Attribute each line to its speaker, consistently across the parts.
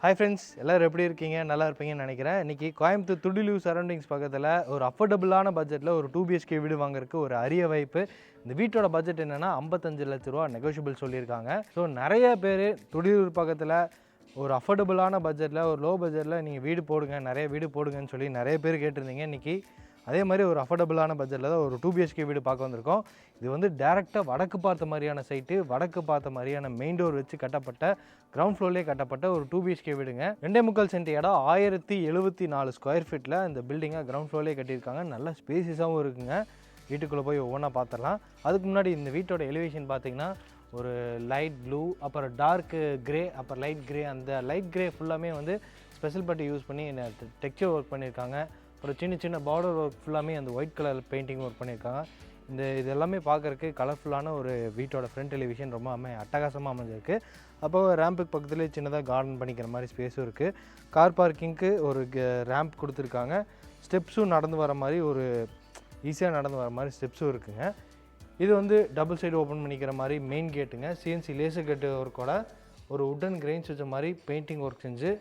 Speaker 1: Hi friends, எல்லோரும் எப்படி இருக்கீங்க? நல்லா இருப்பீங்கன்னு நினைக்கிறேன். இன்றைக்கி கோயம்புத்தூர் துடிலூர் சரௌண்டிங்ஸ் பக்கத்தில் ஒரு அஃபோர்டபுளான பட்ஜெட்டில் ஒரு 2 BHK வீடு வாங்குறதுக்கு ஒரு அரிய வாய்ப்பு. இந்த வீட்டோட பட்ஜெட் என்னென்னா 55 லட்ச ரூபா நெகோஷியபிள் சொல்லியிருக்காங்க. ஸோ நிறைய பேர் துடிலூர் பக்கத்தில் ஒரு அஃபோர்டபுளான பட்ஜெட்டில் ஒரு லோ பட்ஜெட்டில் நீங்கள் வீடு போடுங்க, நிறைய வீடு போடுங்கன்னு சொல்லி நிறைய பேர் கேட்டிருந்தீங்க. இன்றைக்கி அதே மாதிரி ஒரு அஃபோர்டபுளான பட்ஜெட்டில் தான் ஒரு 2 BHK வீடு பார்க்க வந்திருக்கோம். இது வந்து டேரெக்டாக வடக்கு பார்த்த மாதிரியான சைட்டு, வடக்கு பார்த்த மாதிரியான மெயின் டோர் வச்சு கட்டப்பட்ட கிரவுண்ட் ஃப்ளோர்லேயே கட்டப்பட்ட ஒரு 2 BHK வீடுங்க. 2.25 சென்ட் இடம் 1074 ஸ்கொயர் ஃபீட்டில் இந்த பில்டிங்கை கிரவுண்ட் ஃப்ளோர்லேயே கட்டியிருக்காங்க. நல்ல ஸ்பேசிஸாகவும் இருக்குங்க. வீட்டுக்குள்ளே போய் ஒவ்வொன்றா பார்த்துடலாம். அதுக்கு முன்னாடி இந்த வீட்டோட எலிவேஷன் பார்த்திங்கன்னா ஒரு லைட் ப்ளூ, அப்புறம் டார்க் கிரே, அப்புறம் லைட் கிரே. அந்த லைட் கிரே ஃபுல்லாமே வந்து ஸ்பெஷல் பட்டி யூஸ் பண்ணி டெக்ஸ்சர் ஒர்க் பண்ணியிருக்காங்க. அப்புறம் சின்ன சின்ன பார்டர் ஒர்க் ஃபுல்லாமே அந்த ஒயிட் கலர் பெயிண்டிங் ஒர்க் பண்ணியிருக்காங்க. இது எல்லாமே பார்க்குறதுக்கு கலர்ஃபுல்லான ஒரு வீட்டோட ஃப்ரண்ட் டெலிவிஷன் ரொம்ப அட்டகாசமாக அமைஞ்சிருக்கு. அப்போ ரேம்புக்கு பக்கத்துலேயே சின்னதாக கார்டன் பண்ணிக்கிற மாதிரி ஸ்பேஸும் இருக்குது. கார் பார்க்கிங்க்கு ஒரு ரேம்ப் கொடுத்துருக்காங்க. ஸ்டெப்ஸும் நடந்து வர மாதிரி ஒரு ஈஸியாக நடந்து வர மாதிரி ஸ்டெப்ஸும் இருக்குங்க. இது வந்து டபுள் சைடு ஓப்பன் பண்ணிக்கிற மாதிரி மெயின் கேட்டுங்க. CNC லேசர் கேட்டு ஒர்க்கோட ஒரு உட்டன் கிரெயின்ஸ் வச்ச மாதிரி பெயிண்டிங் ஒர்க் செஞ்சு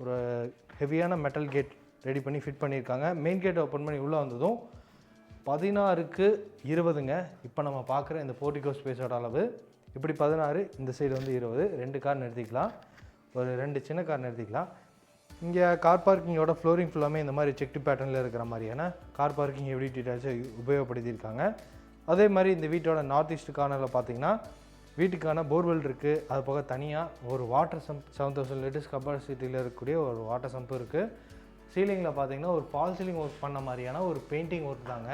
Speaker 1: ஒரு ஹெவியான மெட்டல் கேட் ரெடி பண்ணி ஃபிட் பண்ணியிருக்காங்க. மெயின் கேட்டை ஓப்பன் பண்ணி உள்ளே வந்ததும் 16க்கு 20ங்க. இப்போ நம்ம பார்க்குற இந்த போர்டிகோ ஸ்பேஸோட அளவு இப்படி 16, இந்த சைடு வந்து 20. 2 கார் நிறுத்திக்கலாம், ஒரு 2 சின்ன கார் நிறுத்திக்கலாம். இங்கே கார் பார்க்கிங்கோட ஃப்ளோரிங் ஃபுல்லாமே இந்த மாதிரி செக்டு பேட்டர்னில் இருக்கிற மாதிரியான கார் பார்க்கிங் எப்படி டீட்டெயில்ஸை உபயோகப்படுத்தியிருக்காங்க. அதே மாதிரி இந்த வீட்டோட நார்த் ஈஸ்ட் கார்னரில் பார்த்திங்கன்னா வீட்டுக்கான போர்வெல் இருக்குது. அது போக தனியாக ஒரு வாட்டர் சம்ப் 7000 லிட்டர்ஸ் கெப்பாசிட்டியில் இருக்கக்கூடிய ஒரு வாட்டர் சம்ப் இருக்குது. சீலிங்கில் பார்த்தீங்கன்னா ஒரு ஃபால் சீலிங் ஒர்க் பண்ண மாதிரியான ஒரு பெயிண்டிங் ஒர்க் தாங்க.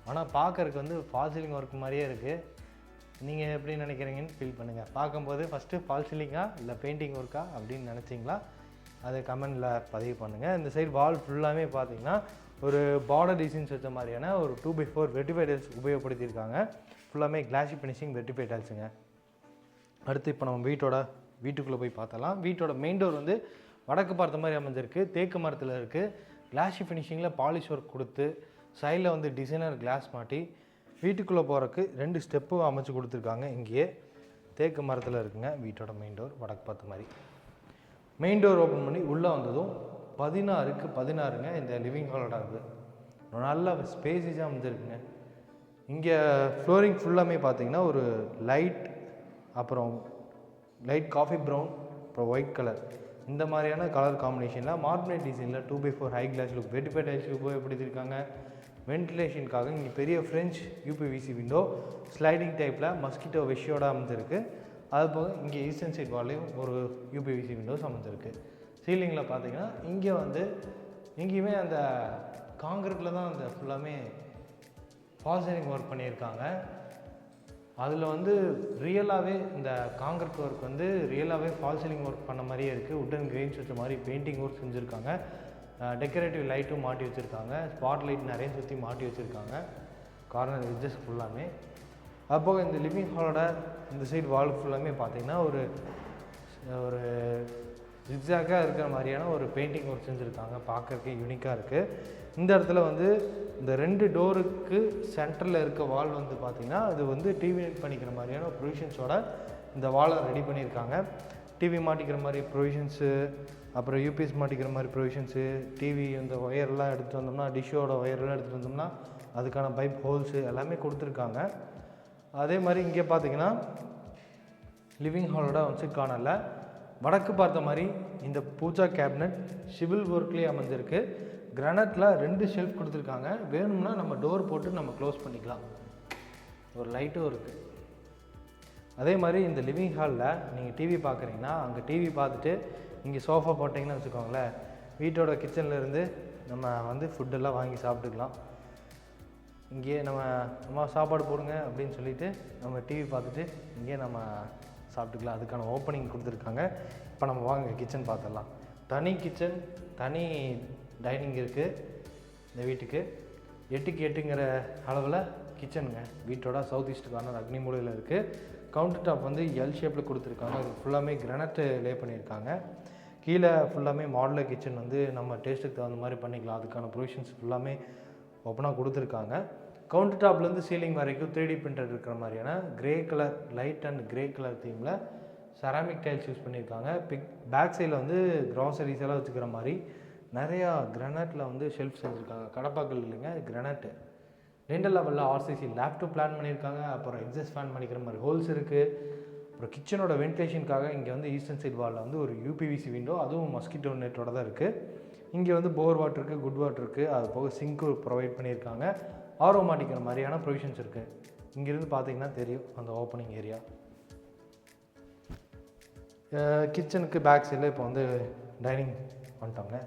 Speaker 1: ஆனால் பார்க்குறதுக்கு வந்து ஃபால் சீலிங் ஒர்க் மாதிரியே இருக்குது. நீங்கள் எப்படி நினைக்கிறீங்கன்னு ஃபீல் பண்ணுங்கள். பார்க்கும்போது ஃபஸ்ட்டு ஃபால் சீலிங்கா இல்லை பெயிண்டிங் ஒர்க்கா அப்படின்னு நினச்சிங்களா, அதை கமெண்டில் பதிவு பண்ணுங்கள். இந்த சைடு வால் ஃபுல்லாமே பார்த்தீங்கன்னா ஒரு பார்டர் டிசைன்ஸ் வச்ச மாதிரியான ஒரு 2x4 வெர்டிஃபை டைல்ஸ் உபயோகப்படுத்தியிருக்காங்க. ஃபுல்லாமே கிளாஸி ஃபினிஷிங் வெர்டிஃபை டைல்ஸுங்க. அடுத்து இப்போ நம்ம வீட்டுக்குள்ளே போய் பார்த்தலாம். வீட்டோட மெயின் டோர் வந்து வடக்கு பார்த்த மாதிரி அமைஞ்சிருக்கு. தேக்கு மரத்தில் இருக்குது. கிளாஸி ஃபினிஷிங்கில் பாலிஷ் ஒர்க் கொடுத்து சைடில் வந்து டிசைனர் கிளாஸ் மாட்டி வீட்டுக்குள்ளே போகிறதுக்கு 2 ஸ்டெப்பும் அமைச்சு கொடுத்துருக்காங்க. இங்கேயே தேக்கு மரத்தில் இருக்குங்க வீட்டோட மெயின் டோர் வடக்கு பார்த்த மாதிரி. மெயின் டோர் ஓப்பன் பண்ணி உள்ளே வந்ததும் 16க்கு 16ங்க இந்த லிவிங் ஹாலோட இது நல்ல ஸ்பேஸிஸாக அமைஞ்சிருக்குங்க. இங்கே ஃப்ளோரிங் ஃபுல்லாமே பார்த்தீங்கன்னா ஒரு லைட், அப்புறம் லைட் காஃபி ப்ரௌன், அப்புறம் ஒயிட் கலர், இந்த மாதிரியான கலர் காம்பினேஷனில் மார்பிளைட் டிசைனில் 2x4 ஹை கிளாஸ் லுக் வெர்டிஃபை டைல்ஸ் உபயோகப்படுத்தியிருக்காங்க. வென்டிலேஷனுக்காக இங்கே பெரிய ஃப்ரெஞ்ச் UPVC விண்டோ ஸ்லைடிங் டைப்பில் மஸ்கிட்டோ வெஷ்ஷோட அமைஞ்சிருக்கு. அது போக இங்கே ஈஸ்டர்ன் சைட் வால்லையும் ஒரு UPVC விண்டோஸ் அமைஞ்சிருக்கு. சீலிங்கில் பார்த்தீங்கன்னா இங்கே வந்து இங்கேயுமே அந்த காங்கிரீட்டில் தான் அந்த ஃபுல்லாமே ஃபால் சீலிங் ஒர்க் பண்ணியிருக்காங்க. அதில் வந்து ரியலாகவே இந்த காங்கிரீட் ஒர்க் வந்து ரியலாகவே ஃபால் சீலிங் ஒர்க் பண்ண மாதிரியே இருக்குது. உட்டன் கிரெயின்ஸ் வச்ச மாதிரி பெயிண்டிங் ஒர்க் செஞ்சுருக்காங்க. டெக்கரேட்டிவ் லைட்டும் மாட்டி வச்சுருக்காங்க. ஸ்பாட் லைட் நிறைய சுற்றி மாட்டி வச்சுருக்காங்க கார்னர் எட்ஜஸ் ஃபுல்லாமே. அப்போது இந்த லிவிங் ஹாலோட இந்த சைடு வால் ஃபுல்லாமே பார்த்திங்கன்னா ஒரு எக்ஸாக்டாக இருக்கிற மாதிரியான ஒரு பெயிண்டிங் ஒர்க் செஞ்சுருக்காங்க. பார்க்குறதுக்கு யூனிக்காக இருக்குது. இந்த இடத்துல வந்து இந்த 2 டோருக்கு சென்டரில் இருக்க வால் வந்து பார்த்திங்கன்னா அது வந்து டிவி பண்ணிக்கிற மாதிரியான ப்ரொவிஷன்ஸோட இந்த வாலை ரெடி பண்ணியிருக்காங்க. டிவி மாட்டிக்கிற மாதிரி ப்ரொவிஷன்ஸு, அப்புறம் UPS மாட்டிக்கிற மாதிரி ப்ரொவிஷன்ஸு, டிவி இந்த ஒயர்லாம் எடுத்துகிட்டு வந்தோம்னா, டிஷ்ஷோட ஒயர்லாம் எடுத்துகிட்டு வந்தோம்னா அதுக்கான பைப் ஹோல்ஸு எல்லாமே கொடுத்துருக்காங்க. அதே மாதிரி இங்கே பார்த்திங்கன்னா லிவிங் ஹாலோட கார்னரில் வடக்கு பார்த்த மாதிரி இந்த பூஜா கேபினட் சிவில் ஒர்க்லேயே அமைஞ்சிருக்கு. கிரானைட்டில் 2 ஷெல்ஃப் கொடுத்துருக்காங்க. வேணும்னா நம்ம டோர் போட்டு நம்ம க்ளோஸ் பண்ணிக்கலாம். ஒரு லைட்டும் இருக்குது. அதே மாதிரி இந்த லிவிங் ஹாலில் நீங்கள் டிவி பார்க்குறீங்கன்னா அங்கே டிவி பார்த்துட்டு இங்கே சோஃபா போட்டிங்கன்னு வச்சுக்கோங்களேன், வீட்டோட கிச்சன்லேருந்து நம்ம வந்து ஃபுட்டெல்லாம் வாங்கி சாப்பிட்டுக்கலாம். இங்கேயே நம்ம சாப்பாடு போடுங்க அப்படின்னு சொல்லிவிட்டு நம்ம டிவி பார்த்துட்டு இங்கேயே நம்ம சாப்பிட்டுக்கலாம். அதுக்கான ஓப்பனிங் கொடுத்துருக்காங்க. இப்போ நம்ம வாங்க கிச்சன் பார்த்துடலாம். தனி கிச்சன், தனி டைனிங் இருக்குது இந்த வீட்டுக்கு. 8க்கு 8ங்கிற அளவில் கிச்சனுங்க. வீட்டோட சவுத் ஈஸ்ட் கார்னர் அக்னி மூலையில் இருக்குது. கவுண்டர் டாப் வந்து எல் ஷேப்பில் கொடுத்துருக்காங்க. அது ஃபுல்லாமே கிரானைட் லே பண்ணியிருக்காங்க. கீழே ஃபுல்லாமே மாடுலர் கிச்சன் வந்து நம்ம டேஸ்ட்டுக்கு தகுந்த மாதிரி பண்ணிக்கலாம். அதுக்கான ப்ரொவிஷன்ஸ் ஃபுல்லாமே ஓப்பனாக கொடுத்துருக்காங்க. கவுண்டர் டாப்லேருந்து சீலிங் வரைக்கும் 3D பிரிண்டர் இருக்கிற மாதிரியான grey colour light and grey colour தீமில் செராமிக் டைல்ஸ் யூஸ் பண்ணியிருக்காங்க. பேக் சைடில் வந்து க்ராசரிஸ் எல்லாம் வச்சுக்கிற மாதிரி நிறையா கிரானைட்டில் வந்து ஷெல்ஃப் செஞ்சுருக்காங்க. கடப்பாக்கல் இல்லைங்க, கிரானைட்டு. 2 லெவலில் ஆர்சிசி லேப்டாப் பிளான் பண்ணியிருக்காங்க. அப்புறம் எக்ஸாஸ்ட் ஃபேன் பண்ணிக்கிற மாதிரி ஹோல்ஸ் இருக்குது. அப்புறம் கிச்சனோட வென்டிலேஷனுக்காக இங்கே வந்து ஈஸ்டர்ன் சைட் வாலில் வந்து ஒரு யூபிவிசி விண்டோ, அதுவும் மஸ்கிட்டோ நெட்டோட தான் இருக்குது. இங்கே வந்து போர் வாட்டர் இருக்குது, குட் வாட்டர் இருக்குது. அது போக சிங்க்கு ப்ரொவைட் பண்ணியிருக்காங்க. ஆரோ மாட்டிக்கிற மாதிரியான ப்ரொவிஷன்ஸ் இருக்குது. இங்கேருந்து பார்த்தீங்கன்னா தெரியும் அந்த ஓப்பனிங் ஏரியா. கிச்சனுக்கு பேக் சைடில் இப்போ வந்து டைனிங் பண்ணிட்டாங்க.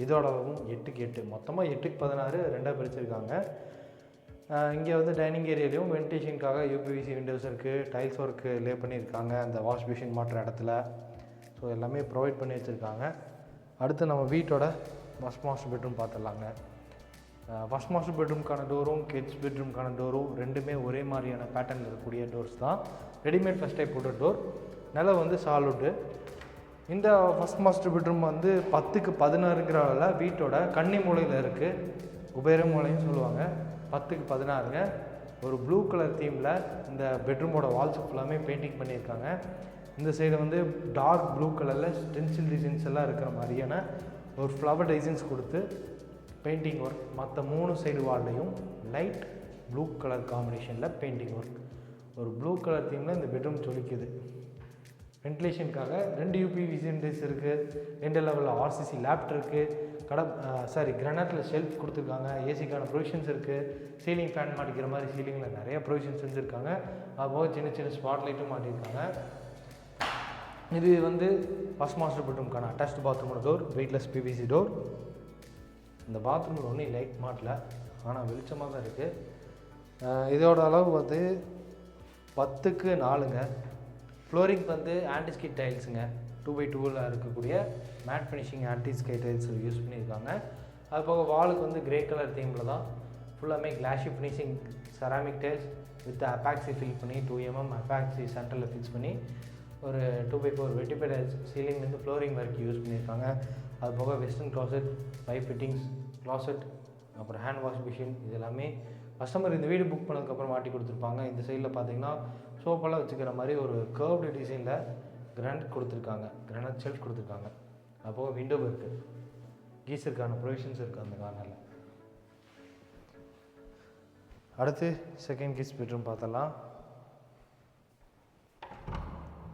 Speaker 1: இதோட 8க்கு 8, மொத்தமாக 8க்கு 16 2ஆக பிரிச்சிருக்காங்க. இங்கே வந்து டைனிங் ஏரியாலையும் வென்டிலேஷனுக்காக யூபிவிசி விண்டோஸ் இருக்குது. டைல்ஸ் ஒர்க்கு லே பண்ணியிருக்காங்க அந்த வாஷ் மிஷின் மாட்டுற இடத்துல. ஸோ எல்லாமே ப்ரொவைட் பண்ணி வச்சுருக்காங்க. அடுத்து நம்ம வீட்டோட ஃபஸ்ட் மாஸ்டர் பெட்ரூம் பார்த்துடலாங்க. ஃபஸ்ட் மாஸ்டர் பெட்ரூம்க்கான டோரும் கிட்ஸ் பெட்ரூம்க்கான டோரும் ரெண்டுமே ஒரே மாதிரியான பேட்டர்னில் இருக்கக்கூடிய டோர்ஸ் தான். ரெடிமேட் ஃபஸ்ட் டைப் போட்ட டோர். நிலை வந்து சாலுட்டு. இந்த ஃபஸ்ட் மாஸ்டர் பெட்ரூம் வந்து 10க்கு 16ங்கிறனால வீட்டோட கன்னி மூலையில் இருக்குது. குபேர மூலையும் சொல்லுவாங்க. 10க்கு 16ங்க. ஒரு ப்ளூ கலர் தீமில் இந்த பெட்ரூமோட வால்ஸ் ஃபுல்லாமே பெயிண்டிங் பண்ணியிருக்காங்க. இந்த சைடு வந்து டார்க் ப்ளூ கலரில் ஸ்டென்சில் டிசைன்ஸ் எல்லாம் இருக்கிற மாதிரியான ஒரு ஃப்ளவர் டிசைன்ஸ் கொடுத்து பெயிண்டிங் ஒர்க். மற்ற 3 சைடு வால்லையும் லைட் ப்ளூ கலர் காம்பினேஷனில் பெயிண்டிங் ஒர்க். ஒரு ப்ளூ கலர் தீமில் இந்த பெட்ரூம் சொல்லிக்குது. வென்டிலேஷனுக்காக 2 யூபிவிசி விண்டோஸ் இருக்குது. 2 லெவலில் ஆர்சிசி லேப்ட் இருக்குது. கிரானைட்டில் ஷெல்ஃப் கொடுத்துருக்காங்க. ஏசிக்கான ப்ரொவிஷன்ஸ் இருக்குது. சீலிங் ஃபேன் மாட்டிக்கிற மாதிரி சீலிங்கில் நிறைய ப்ரொவிஷன்ஸ் செஞ்சுருக்காங்க. அதுபோக சின்ன சின்ன ஸ்பாட் லைட்டும் மாட்டியிருக்காங்க. இது வந்து ஃபஸ்ட் மாஸ்டர் பெட்ரூம்க்கான அட்டாச்டு பாத்ரூமோட டோர், வெயிட்லெஸ் பிவிசி டோர். இந்த பாத்ரூமில் ஒன்றும் லைட் மாட்டல, ஆனால் வெளிச்சமாக தான் இருக்குது. இதோட அளவு வந்து 10க்கு 4ங்க. ஃப்ளோரிங் வந்து ஆன்டிஸ்கிட் டைல்ஸுங்க. 2x2ல் இருக்கக்கூடிய மேட் ஃபினிஷிங் ஆன்டிஸ்கை டைல்ஸ் யூஸ் பண்ணியிருக்காங்க. அது போக வாலுக்கு வந்து கிரே கலர் தீமில் தான் ஃபுல்லாமே glossy finishing ceramic tiles with epoxy fill பண்ணி 2mm அப்பாக்சி சென்டரில் ஃபிக்ஸ் பண்ணி ஒரு 2x4 வெட்டிபை சீலிங்லேருந்து ஃப்ளோரிங் வரைக்கும் யூஸ் பண்ணியிருக்காங்க. அது போக western closet, pipe fittings, closet, அப்புறம் ஹேண்ட் வாஷ் மிஷின், இது எல்லாமே கஸ்டமர் இந்த வீடு புக் பண்ணதுக்கப்புறம் மாட்டி கொடுத்துருப்பாங்க. இந்த சைடில் பார்த்தீங்கன்னா சோப்பெல்லாம் வச்சுக்கிற மாதிரி ஒரு கர்வ்டு டிசைனில் கிரானைட் கொடுத்துருக்காங்க. கிரானைட் ஷெல்ஃப் கொடுத்துருக்காங்க. அப்போது விண்டோ இருக்குது. கீசருக்கான ப்ரொவிஷன்ஸ் இருக்குது அந்த கார்னரில். அடுத்து செகண்ட் கிட்ஸ் பெட்ரூம் பார்த்தலாம்.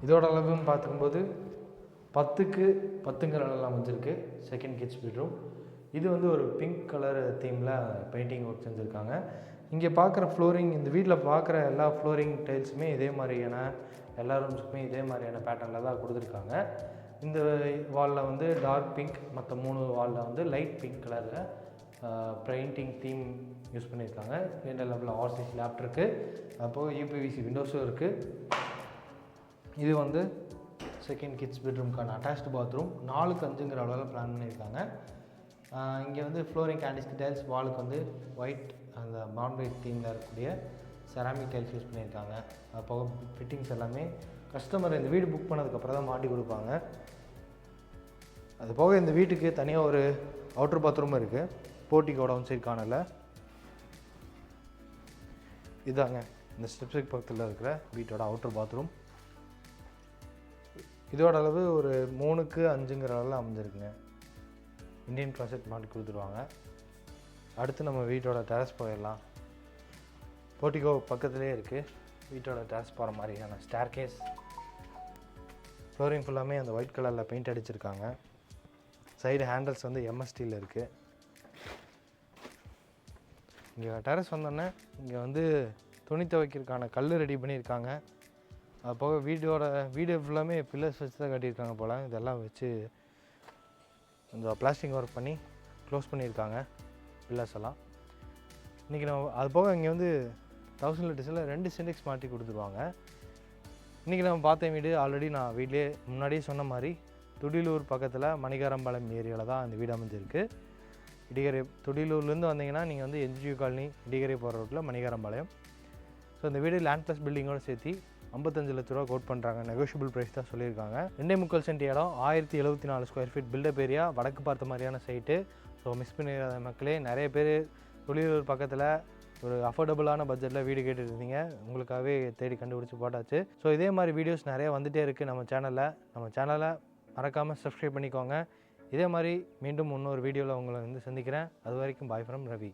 Speaker 1: இதோட அளவுன்னு பார்த்துக்கும்போது 10க்கு 10ங்கிற அளவில் அமைஞ்சிருக்கு செகண்ட் கிட்ஸ் பெட்ரூம். இது வந்து ஒரு பிங்க் கலர் தீமில் பெயிண்டிங் ஒர்க் செஞ்சுருக்காங்க. இங்கே பார்க்குற ஃப்ளோரிங், இந்த வீட்டில் பார்க்குற எல்லா ஃப்ளோரிங் டைல்ஸுமே இதே மாதிரியான, எல்லா ரூம்ஸுக்குமே இதே மாதிரியான பேட்டர்னில் தான் கொடுத்துருக்காங்க. இந்த வாலில் வந்து டார்க் பிங்க், மற்ற 3 வாலில் வந்து லைட் பிங்க் கலரில் பெயிண்டிங் தீம் யூஸ் பண்ணியிருக்காங்க. 2 லெவலில் ஆர்சிசி லேப்ட் இருக்குது. அப்போது யூபிவிசி விண்டோஸும் இருக்குது. இது வந்து செகண்ட் கிட்ஸ் பெட்ரூம்க்கான அட்டாச்டு பாத்ரூம். 4க்கு 5ங்கிற அளவில் பிளான் பண்ணியிருக்காங்க. இங்கே வந்து ஃப்ளோரிங் ஆன்டிஸ்கிட் டைல்ஸ், வாலுக்கு வந்து ஒயிட் அந்த மார்பிள் தீமில் இருக்கக்கூடிய செராமிக் டைல்ஸ் யூஸ் பண்ணியிருக்காங்க. அது போக ஃபிட்டிங்ஸ் எல்லாமே கஸ்டமர் இந்த வீடு புக் பண்ணதுக்கப்புறம் தான் மாட்டி கொடுப்பாங்க. அது போக இந்த வீட்டுக்கு தனியாக ஒரு அவுட்டர் பாத்ரூமும் இருக்குது. போர்ட்டிக்கோட ஒன் சைடு கார்னரில். இதாங்க இந்த ஸ்டெப்ஸுக்கு பக்கத்தில் இருக்கிற வீட்டோட அவுட்டர் பாத்ரூம். இதோட அளவு ஒரு 3க்கு 5ங்கிற அளவில் அமைஞ்சிருக்குங்க. இந்தியன் க்ளாசெட் மாட்டி கொடுத்துருவாங்க. அடுத்து நம்ம வீட்டோட டெரஸ் போயிடலாம். போர்ட்டிகோ பக்கத்துலேயே இருக்குது. வீட்டோட டெரஸ் போகிற மாதிரியான ஸ்டேர் கேஸ். ஃப்ளோரிங் ஃபுல்லாமே அந்த ஒயிட் கலரில் பெயிண்ட் அடிச்சிருக்காங்க. சைடு ஹேண்டில்ஸ் வந்து எம்எஸ்டியில் இருக்குது. இங்கே டெரஸ் வந்தோடனே இங்கே வந்து துணி துவைக்கிறதுக்கான கல் ரெடி பண்ணியிருக்காங்க. அது போக வீடு ஃபுல்லாமே பில்லர்ஸ் வச்சு தான் கட்டியிருக்காங்க போல். இதெல்லாம் வச்சு கொஞ்சம் பிளாஸ்டிக் ஒர்க் பண்ணி க்ளோஸ் பண்ணியிருக்காங்க பில்லர்ஸ் எல்லாம். இன்றைக்கி நம்ம அது போக இங்கே வந்து 1000 லிட்டர்ஸில் 2 சிண்டெக்ஸ் மாட்டி கொடுத்துருவாங்க. இன்றைக்கி நம்ம பார்த்த வீடு ஆல்ரெடி நான் வீட்லேயே முன்னாடியே சொன்ன மாதிரி துடிலூர் பக்கத்தில் மணிகாரம்பாளையம் ஏரியாவில் தான் இந்த வீடு அமைஞ்சிருக்கு. இடிகரை துடிலூர்லேருந்து வந்தீங்கன்னா நீங்கள் வந்து என்ஜியூ காலனி இடிகரை போகிற ரோட்டில் மணிகாரம்பாளையம். ஸோ இந்த வீடு லேண்ட் ப்ளஸ் பில்டிங்கோடு சேர்த்து 55 லட்ச ரூபா கோட் பண்ணுறாங்க. நெகோஷியபிள் ப்ரைஸ் தான் சொல்லியிருக்காங்க. 2.25 சென்ட் இடம், 1074 ஸ்கொயர் ஃபீட், பில்டப் ஏரியா, வடக்கு பார்த்த மாதிரியான சைட்டு. ஸோ மிஸ் பண்ணிடாத மக்களே. நிறைய பேர் துடிலூர் பக்கத்தில்
Speaker 2: ஒரு அஃபோர்டபுளான பட்ஜெட்டில் வீடு கேட்டுட்டு இருந்தீங்க, உங்களுக்காகவே தேடி கண்டுபிடிச்சி போட்டாச்சு. ஸோ இதே மாதிரி வீடியோஸ் நிறையா வந்துகிட்டே இருக்குது நம்ம சேனலை மறக்காமல் சப்ஸ்கிரைப் பண்ணிக்கோங்க. இதே மாதிரி மீண்டும் இன்னொரு வீடியோவில் உங்களை வந்து சந்திக்கிறேன். அது வரைக்கும் பாய் ஃப்ரம் ரவி.